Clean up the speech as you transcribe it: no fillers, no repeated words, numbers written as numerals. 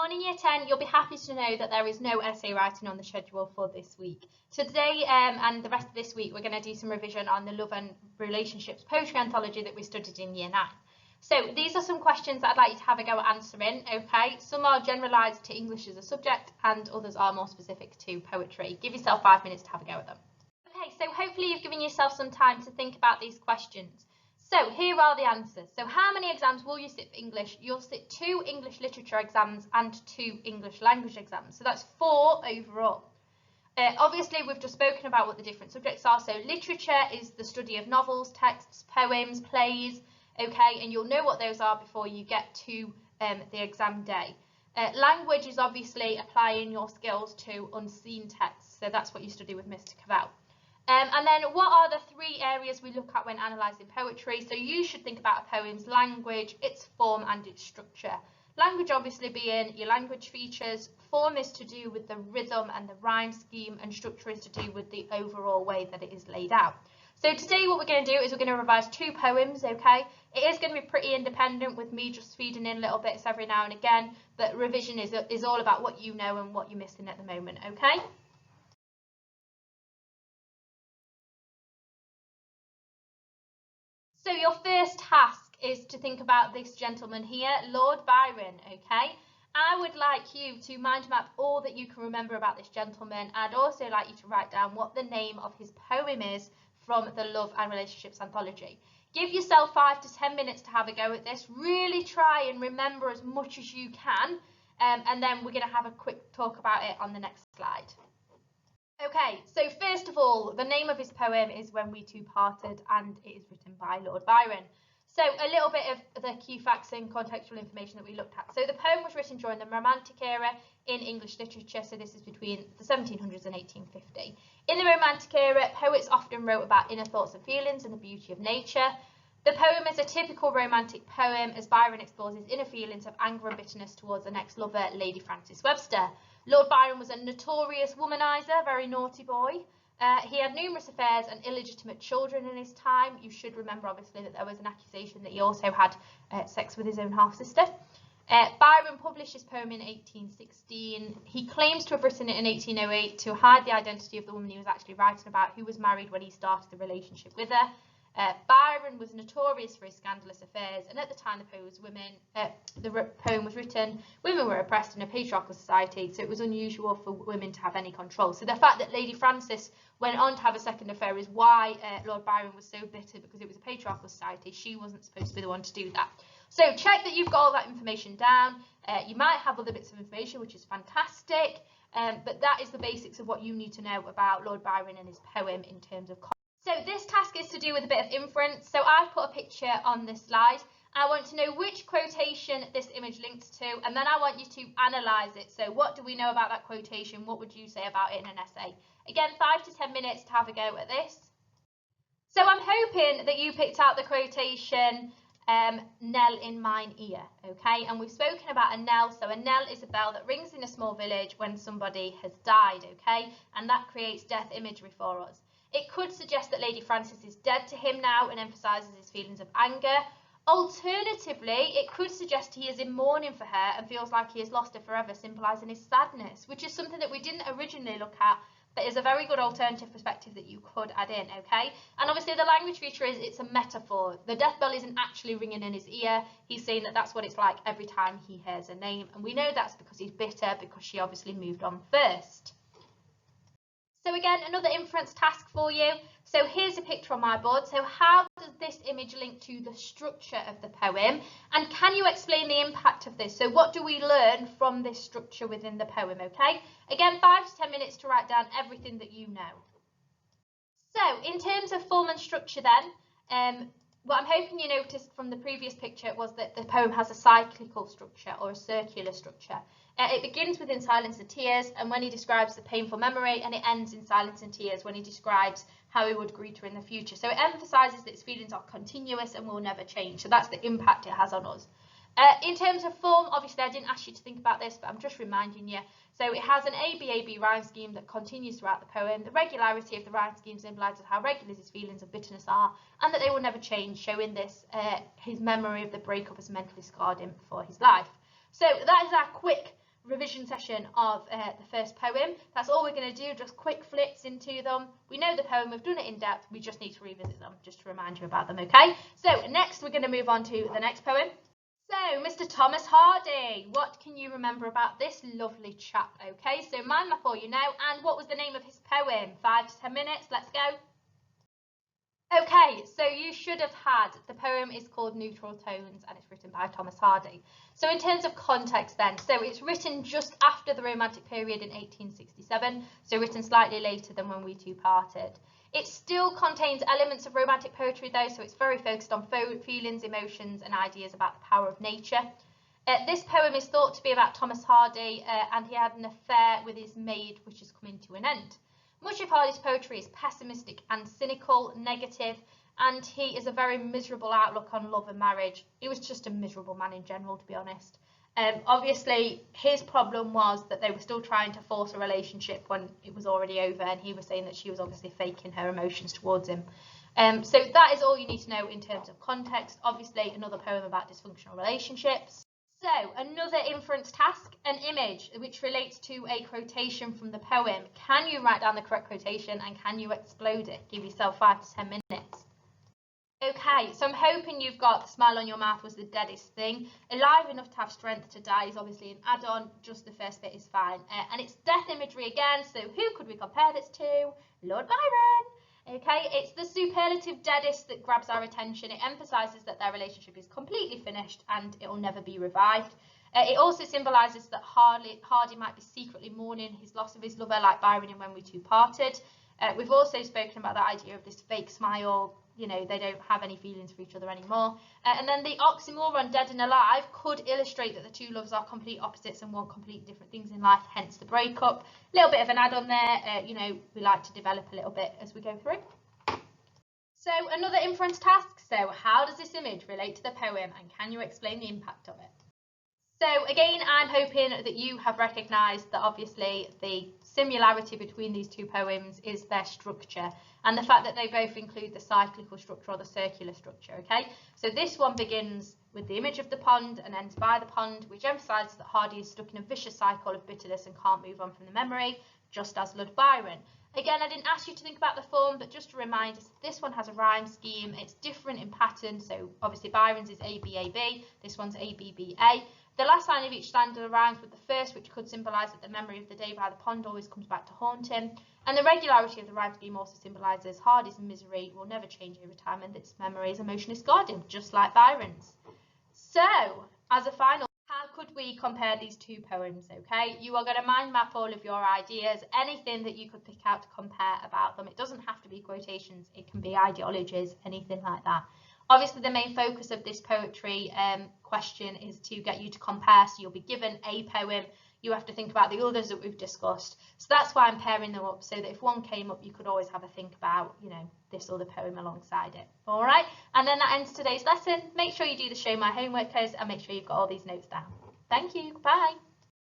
morning Year 10, you'll be happy to know that there is no essay writing on the schedule for this week. Today and the rest of this week we're going to do some revision on the Love and Relationships poetry anthology that we studied in Year 9. So these are some questions that I'd like you to have a go at answering, okay? Some are generalised to English as a subject and others are more specific to poetry. Give yourself 5 minutes to have a go at them. Okay, so hopefully you've given yourself some time to think about these questions. So here are the answers. So how many exams will you sit for English? You'll sit 2 English literature exams and 2 English language exams. So that's 4 overall. Obviously, we've just spoken about what the different subjects are. So literature is the study of novels, texts, poems, plays, okay? And you'll know what those are before you get to the exam day. Language is obviously applying your skills to unseen texts. So that's what you study with Mr. Cavell. And then what are the 3 areas we look at when analysing poetry? So you should think about a poem's language, its form and its structure. Language obviously being your language features, form is to do with the rhythm and the rhyme scheme, and structure is to do with the overall way that it is laid out. So today what we're going to do is we're going to revise 2 poems, okay? It is going to be pretty independent with me just feeding in little bits every now and again, but revision is all about what you know and what you're missing at the moment, okay? So your first task is to think about this gentleman here, Lord Byron, okay? I would like you to mind map all that you can remember about this gentleman. I'd also like you to write down what the name of his poem is from the Love and Relationships anthology. Give yourself 5 to 10 minutes to have a go at this. Really try and remember as much as you can, and then we're going to have a quick talk about it on the next slide. Okay, so first of all, the name of his poem is When We Two Parted, and it is written by Lord Byron. So a little bit of the key facts and contextual information that we looked at. So the poem was written during the Romantic era in English literature, so this is between the 1700s and 1850. In the Romantic era, poets often wrote about inner thoughts and feelings and the beauty of nature. The poem is a typical romantic poem as Byron explores his inner feelings of anger and bitterness towards the next lover, Lady Frances Webster. Lord Byron was a notorious womanizer, very naughty boy. He had numerous affairs and illegitimate children in his time. You should remember, obviously, that there was an accusation that he also had sex with his own half-sister. Byron published his poem in 1816. He claims to have written it in 1808 to hide the identity of the woman he was actually writing about, who was married when he started the relationship with her. Byron was notorious for his scandalous affairs, and at the time the poem was written, women were oppressed in a patriarchal society, so it was unusual for women to have any control. So the fact that Lady Frances went on to have a second affair is why Lord Byron was so bitter, because it was a patriarchal society. She wasn't supposed to be the one to do that. So check that you've got all that information down. You might have other bits of information, which is fantastic, but that is the basics of what you need to know about Lord Byron and his poem in terms of. So this task is to do with a bit of inference. So I've put a picture on this slide. I want to know which quotation this image links to, and then I want you to analyse it. So what do we know about that quotation? What would you say about it in an essay? Again, 5 to 10 minutes to have a go at this. So I'm hoping that you picked out the quotation, knell in mine ear, okay? And we've spoken about a knell. So a knell is a bell that rings in a small village when somebody has died, okay? And that creates death imagery for us. It could suggest that Lady Frances is dead to him now and emphasises his feelings of anger. Alternatively, it could suggest he is in mourning for her and feels like he has lost her forever, symbolising his sadness, which is something that we didn't originally look at, but is a very good alternative perspective that you could add in, okay? And obviously the language feature is it's a metaphor. The death bell isn't actually ringing in his ear. He's saying that that's what it's like every time he hears a name. And we know that's because he's bitter, because she obviously moved on first. So again, another inference task for you. So here's a picture on my board. So how does this image link to the structure of the poem? And can you explain the impact of this? So what do we learn from this structure within the poem, okay? Again, 5 to 10 minutes to write down everything that you know. So in terms of form and structure then, what I'm hoping you noticed from the previous picture was that the poem has a cyclical structure or a circular structure. It begins with In Silence and Tears, and when he describes the painful memory, and it ends in Silence and Tears when he describes how he would greet her in the future. So it emphasises that his feelings are continuous and will never change. So that's the impact it has on us. In terms of form, obviously I didn't ask you to think about this, but I'm just reminding you. So it has an ABAB rhyme scheme that continues throughout the poem. The regularity of the rhyme scheme symbolizes how regular his feelings of bitterness are, and that they will never change, showing this his memory of the breakup has mentally scarred him for his life. So that is our quick revision session of the first poem. That's all we're going to do, just quick flicks into them. We know the poem, we've done it in depth, we just need to revisit them just to remind you about them, okay? So next we're going to move on to the next poem. So Mr. Thomas Hardy, what can you remember about this lovely chap? Okay, so mind map all you know, and what was the name of his poem? 5 to 10 minutes, let's go. Okay, so you should have had, the poem is called Neutral Tones and it's written by Thomas Hardy. So in terms of context then, so it's written just after the Romantic period in 1867, so written slightly later than When We Two Parted. It still contains elements of romantic poetry though, so it's very focused on feelings, emotions and ideas about the power of nature. This poem is thought to be about Thomas Hardy and he had an affair with his maid which is coming to an end. Much of Hardy's poetry is pessimistic and cynical, negative, and he is a very miserable outlook on love and marriage. He was just a miserable man in general, to be honest. Obviously, his problem was that they were still trying to force a relationship when it was already over, and he was saying that she was obviously faking her emotions towards him. So that is all you need to know in terms of context. Obviously, another poem about dysfunctional relationships. So, another inference task, an image which relates to a quotation from the poem. Can you write down the correct quotation and can you explode it? Give yourself 5 to 10 minutes. Okay, so I'm hoping you've got the smile on your mouth was the deadest thing. Alive enough to have strength to die is obviously an add-on, just the first bit is fine. And it's death imagery again, so who could we compare this to? Lord Byron. Okay, it's the superlative deadest that grabs our attention. It emphasises that their relationship is completely finished and it will never be revived. It also symbolises that Hardy might be secretly mourning his loss of his lover like Byron in When We Two Parted. We've also spoken about the idea of this fake smile, you know, they don't have any feelings for each other anymore. And then the oxymoron dead and alive could illustrate that the two loves are complete opposites and want completely different things in life, hence the breakup. A little bit of an add-on there, you know, we like to develop a little bit as we go through. So another inference task, so how does this image relate to the poem and can you explain the impact of it? So again, I'm hoping that you have recognised that obviously the similarity between these two poems is their structure and the fact that they both include the cyclical structure or the circular structure, okay? So this one begins with the image of the pond and ends by the pond, which emphasises that Hardy is stuck in a vicious cycle of bitterness and can't move on from the memory, just as Lord Byron. Again, I didn't ask you to think about the form, but just a reminder, this one has a rhyme scheme. It's different in pattern, so obviously Byron's is A-B-A-B, this one's A-B-B-A. The last line of each stanza rhymes with the first, which could symbolise that the memory of the day by the pond always comes back to haunt him. And the regularity of the rhyme scheme also symbolises Hardy's misery will never change over time and its memory is emotionless guardian, just like Byron's. So, as a final, how could we compare these two poems, okay? You are going to mind map all of your ideas, anything that you could pick out to compare about them. It doesn't have to be quotations, it can be ideologies, anything like that. Obviously, the main focus of this poetry question is to get you to compare. So you'll be given a poem. You have to think about the others that we've discussed. So that's why I'm pairing them up, so that if one came up, you could always have a think about, you know, this other poem alongside it. All right. And then that ends today's lesson. Make sure you do the show my homework quiz and make sure you've got all these notes down. Thank you. Bye.